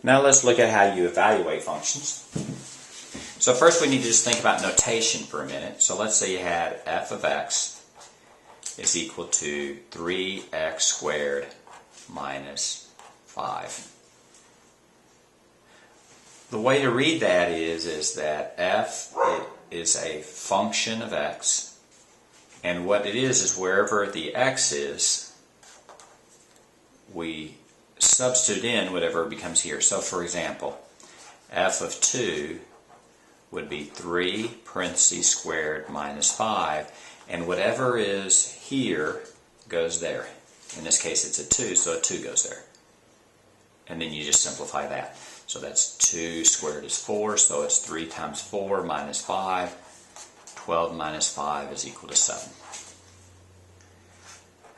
Now let's look at how you evaluate functions. So first we need to just think about notation for a minute. So let's say you had f of x is equal to 3x squared minus 5. The way to read that is that f is a function of x, and what it is wherever the x is, we substitute in whatever becomes here. So for example, f of 2 would be 3 parentheses squared minus 5, and whatever is here goes there. In this case it's a 2, so a 2 goes there. And then you just simplify that. So that's 2 squared is 4, so it's 3 times 4 minus 5. 12 minus 5 is equal to 7.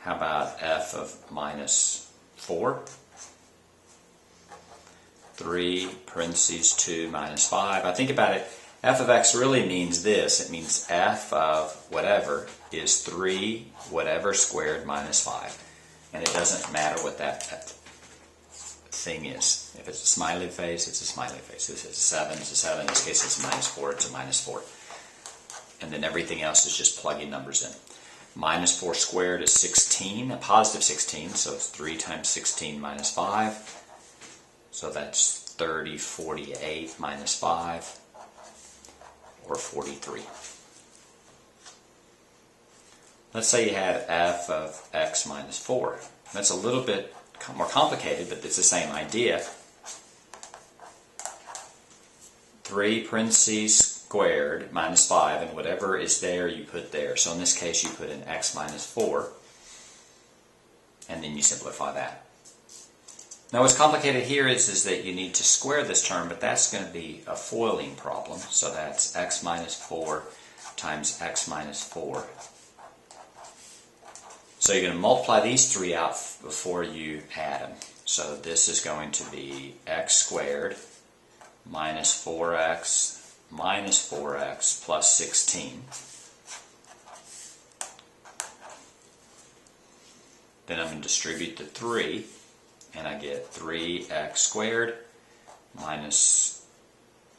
How about f of minus 4? 3 parentheses 2 minus 5. I think about it, f of x really means this. It means f of whatever is 3 whatever squared minus 5. And it doesn't matter what that thing is. If it's a smiley face, it's a smiley face. If it's a 7, it's a 7. In this case, it's a minus 4, it's a minus 4. And then everything else is just plugging numbers in. Minus 4 squared is 16, a positive 16, so it's 3 times 16 minus 5. So that's 30, 48 minus 5, or 43. Let's say you had f of x minus 4. That's a little bit more complicated, but it's the same idea. 3 parentheses squared minus 5, and whatever is there you put there. So in this case you put in x minus 4, and then you simplify that. Now what's complicated here is that you need to square this term, but that's going to be a foiling problem. So that's x minus 4 times x minus 4. So you're going to multiply these three out before you add them. So this is going to be x squared minus 4x minus 4x plus 16. Then I'm going to distribute the 3, and I get 3x squared minus...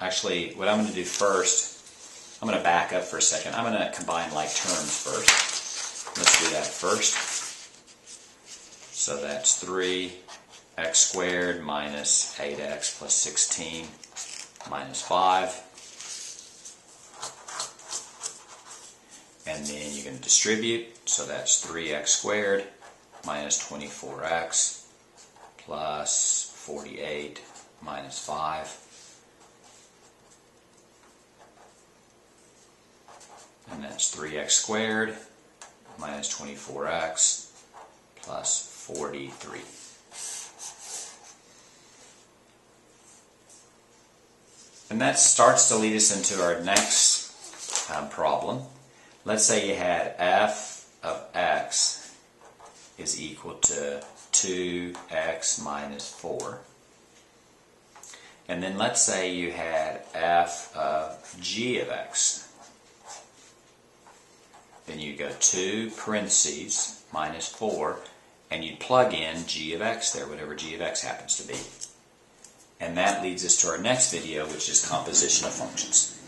Actually, what I'm going to do first, I'm going to back up for a second. I'm going to combine like terms first. Let's do that first. So that's 3x squared minus 8x plus 16 minus 5. And then you're going to distribute, so that's 3x squared minus 24x plus 48 minus 5. And that's 3x squared minus 24x plus 43. And that starts to lead us into our next problem. Let's say you had f of x is equal to 2x minus 4. And then let's say you had f of g of x. Then you go 2 parentheses minus 4, and you'd plug in g of x there, whatever g of x happens to be. And that leads us to our next video, which is composition of functions.